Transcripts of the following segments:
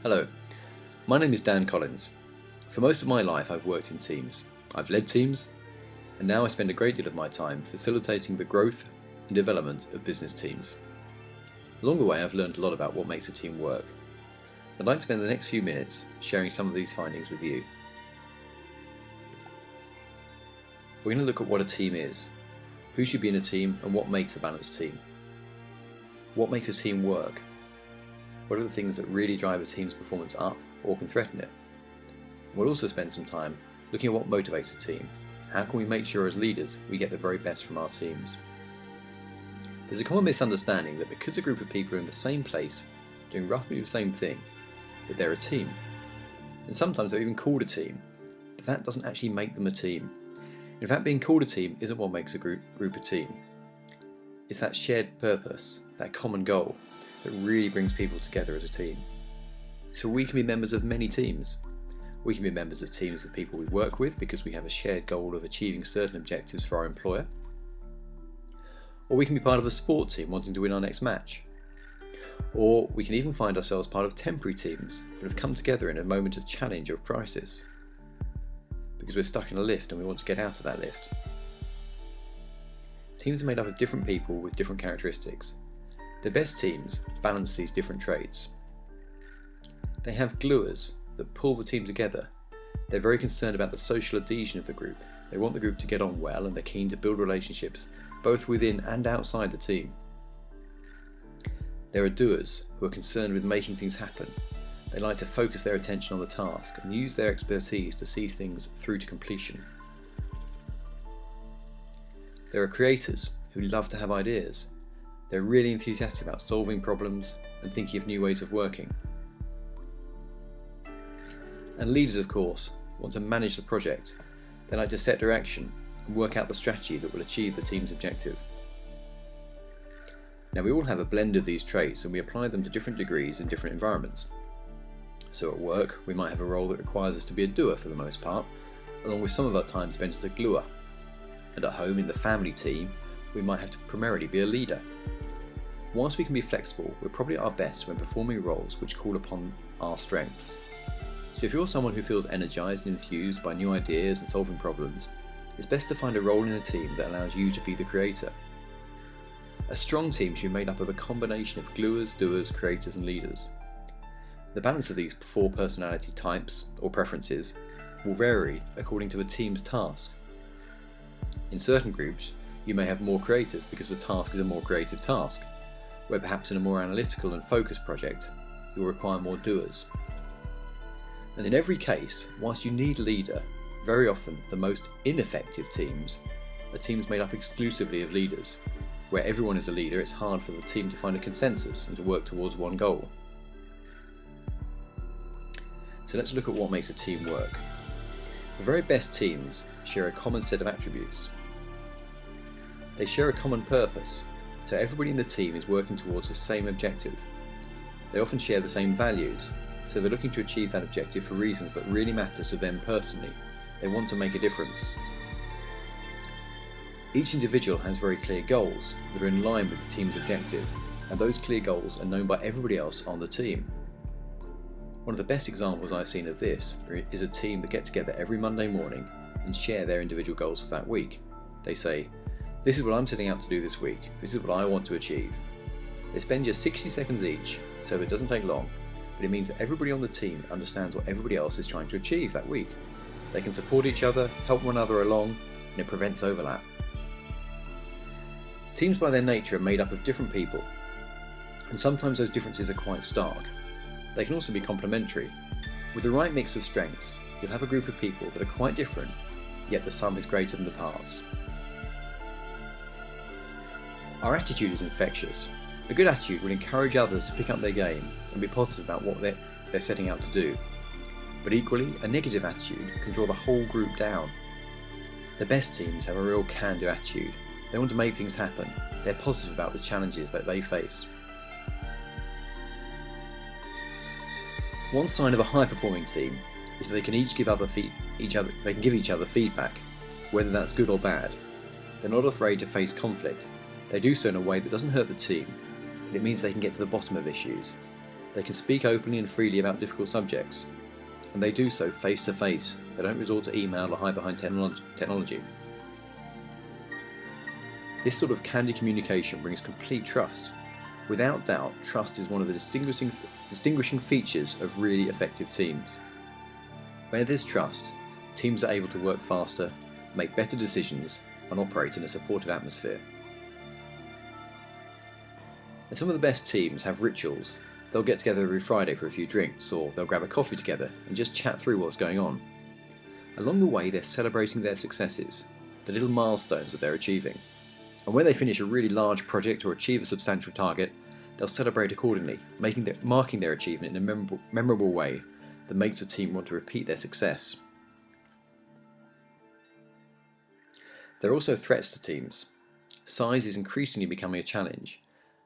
Hello, my name is Dan Collins. For most of my life I've worked in teams. I've led teams, and now I spend a great deal of my time facilitating the growth and development of business teams. Along the way I've learned a lot about what makes a team work. I'd like to spend the next few minutes sharing some of these findings with you. We're going to look at what a team is, who should be in a team, and what makes a balanced team. What makes a team work? What are the things that really drive a team's performance up or can threaten it? We'll also spend some time looking at what motivates a team. How can we make sure as leaders we get the very best from our teams? There's a common misunderstanding that because a group of people are in the same place doing roughly the same thing, that they're a team. And sometimes they're even called a team, but that doesn't actually make them a team. In fact, being called a team isn't what makes a group a team. It's that shared purpose, that common goal, that really brings people together as a team. So we can be members of many teams. We can be members of teams of people we work with because we have a shared goal of achieving certain objectives for our employer. Or we can be part of a sport team wanting to win our next match. Or we can even find ourselves part of temporary teams that have come together in a moment of challenge or crisis, because we're stuck in a lift and we want to get out of that lift. Teams are made up of different people with different characteristics. The best teams balance these different traits. They have gluers that pull the team together. They're very concerned about the social adhesion of the group. They want the group to get on well, and they're keen to build relationships both within and outside the team. There are doers who are concerned with making things happen. They like to focus their attention on the task and use their expertise to see things through to completion. There are creators who love to have ideas. They're really enthusiastic about solving problems and thinking of new ways of working. And leaders, of course, want to manage the project. They like to set direction and work out the strategy that will achieve the team's objective. Now, we all have a blend of these traits and we apply them to different degrees in different environments. So at work, we might have a role that requires us to be a doer for the most part, along with some of our time spent as a gluer. And at home, in the family team, we might have to primarily be a leader. Whilst we can be flexible, we're probably at our best when performing roles which call upon our strengths. So if you're someone who feels energised and enthused by new ideas and solving problems, it's best to find a role in a team that allows you to be the creator. A strong team should be made up of a combination of gluers, doers, creators and leaders. The balance of these four personality types, or preferences, will vary according to a team's task. In certain groups, you may have more creators because the task is a more creative task, where perhaps in a more analytical and focused project, you'll require more doers. And in every case, whilst you need a leader, very often the most ineffective teams are teams made up exclusively of leaders. Where everyone is a leader, it's hard for the team to find a consensus and to work towards one goal. So let's look at what makes a team work. The very best teams share a common set of attributes. They share a common purpose, so everybody in the team is working towards the same objective. They often share the same values, so they're looking to achieve that objective for reasons that really matter to them personally. They want to make a difference. Each individual has very clear goals that are in line with the team's objective, and those clear goals are known by everybody else on the team. One of the best examples I've seen of this is a team that get together every Monday morning and share their individual goals for that week. They say, "This is what I'm setting out to do this week. This is what I want to achieve." They spend just 60 seconds each, so it doesn't take long, but it means that everybody on the team understands what everybody else is trying to achieve that week. They can support each other, help one another along, and it prevents overlap. Teams by their nature are made up of different people, and sometimes those differences are quite stark. They can also be complementary. With the right mix of strengths, you'll have a group of people that are quite different, yet the sum is greater than the parts. Our attitude is infectious. A good attitude will encourage others to pick up their game and be positive about what they're setting out to do. But equally, a negative attitude can draw the whole group down. The best teams have a real can-do attitude. They want to make things happen. They're positive about the challenges that they face. One sign of a high-performing team is that they can give each other feedback, whether that's good or bad. They're not afraid to face conflict. They do so in a way that doesn't hurt the team, but it means they can get to the bottom of issues. They can speak openly and freely about difficult subjects, and they do so face to face. They don't resort to email or hide behind technology. This sort of candid communication brings complete trust. Without doubt, trust is one of the distinguishing features of really effective teams. Where there's trust, teams are able to work faster, make better decisions, and operate in a supportive atmosphere. And some of the best teams have rituals. They'll get together every Friday for a few drinks, or they'll grab a coffee together and just chat through what's going on. Along the way, they're celebrating their successes, the little milestones that they're achieving. And when they finish a really large project or achieve a substantial target, they'll celebrate accordingly, marking their achievement in a memorable way that makes the team want to repeat their success. There are also threats to teams. Size is increasingly becoming a challenge.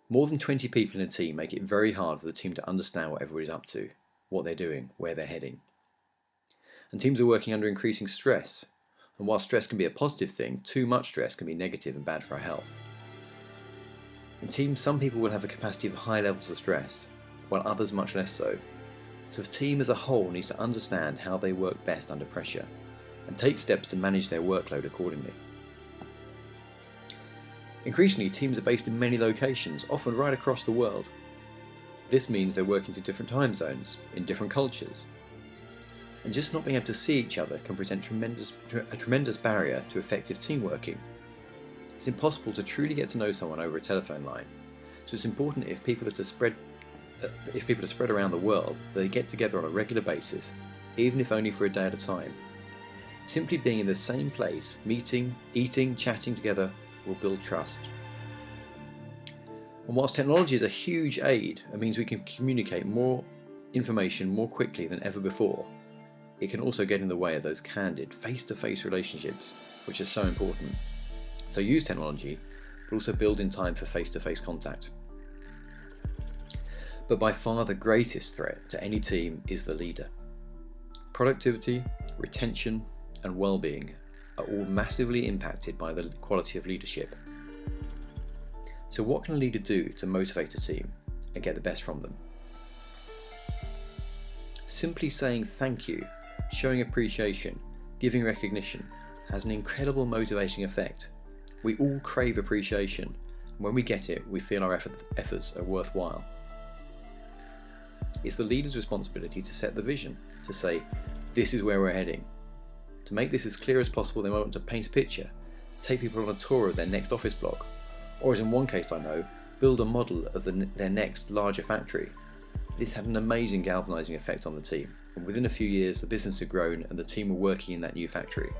More than 20 people in a team make it very hard for the team to understand what everybody's up to, what they're doing, where they're heading. And teams are working under increasing stress. And while stress can be a positive thing, too much stress can be negative and bad for our health. In teams, some people will have the capacity for high levels of stress, while others much less so. So the team as a whole needs to understand how they work best under pressure, and take steps to manage their workload accordingly. Increasingly, teams are based in many locations, often right across the world. This means they're working to different time zones, in different cultures. And just not being able to see each other can present a tremendous barrier to effective team working. It's impossible to truly get to know someone over a telephone line, so it's important if people are spread around the world, that they get together on a regular basis, even if only for a day at a time. Simply being in the same place, meeting, eating, chatting together will build trust. And whilst technology is a huge aid and means we can communicate more information more quickly than ever before, it can also get in the way of those candid, face-to-face relationships, which are so important. So use technology, but also build in time for face-to-face contact. But by far the greatest threat to any team is the leader. Productivity, retention, and well-being are all massively impacted by the quality of leadership. So what can a leader do to motivate a team and get the best from them? Simply saying thank you, showing appreciation, giving recognition has an incredible motivating effect. We all crave appreciation, and when we get it, we feel our efforts are worthwhile. It's the leader's responsibility to set the vision, to say, this is where we're heading. To make this as clear as possible, they might want to paint a picture, take people on a tour of their next office block, or as in one case I know, build a model of their next larger factory. This had an amazing galvanising effect on the team, and within a few years the business had grown and the team were working in that new factory.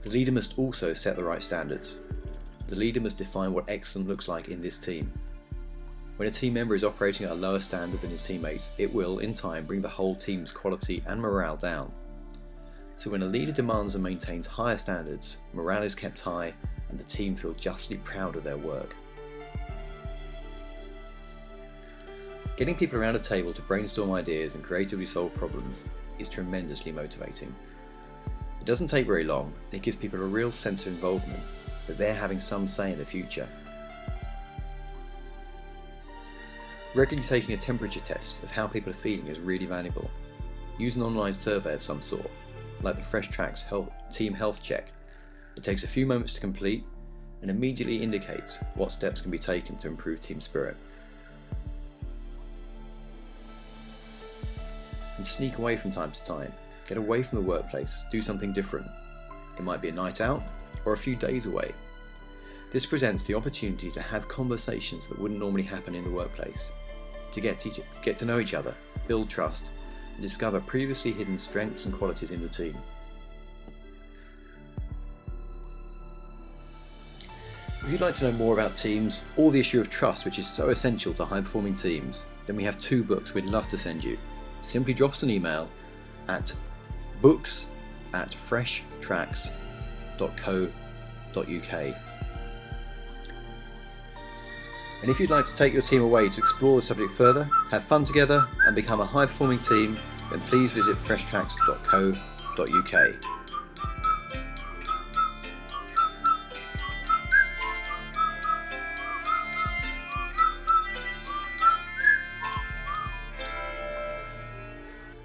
The leader must also set the right standards. The leader must define what excellent looks like in this team. When a team member is operating at a lower standard than his teammates, it will, in time, bring the whole team's quality and morale down. So when a leader demands and maintains higher standards, morale is kept high and the team feel justly proud of their work. Getting people around a table to brainstorm ideas and creatively solve problems is tremendously motivating. It doesn't take very long, and it gives people a real sense of involvement, that they're having some say in the future. Regularly taking a temperature test of how people are feeling is really valuable. Use an online survey of some sort, like the Fresh Tracks Team Health Check. It takes a few moments to complete and immediately indicates what steps can be taken to improve team spirit. And sneak away from time to time. Get away from the workplace, do something different. It might be a night out or a few days away. This presents the opportunity to have conversations that wouldn't normally happen in the workplace, to get to know each other, build trust, and discover previously hidden strengths and qualities in the team. If you'd like to know more about teams or the issue of trust, which is so essential to high-performing teams, then we have 2 books we'd love to send you. Simply drop us an email at books@freshtracks.co.uk. And if you'd like to take your team away to explore the subject further, have fun together and become a high-performing team, then please visit freshtracks.co.uk.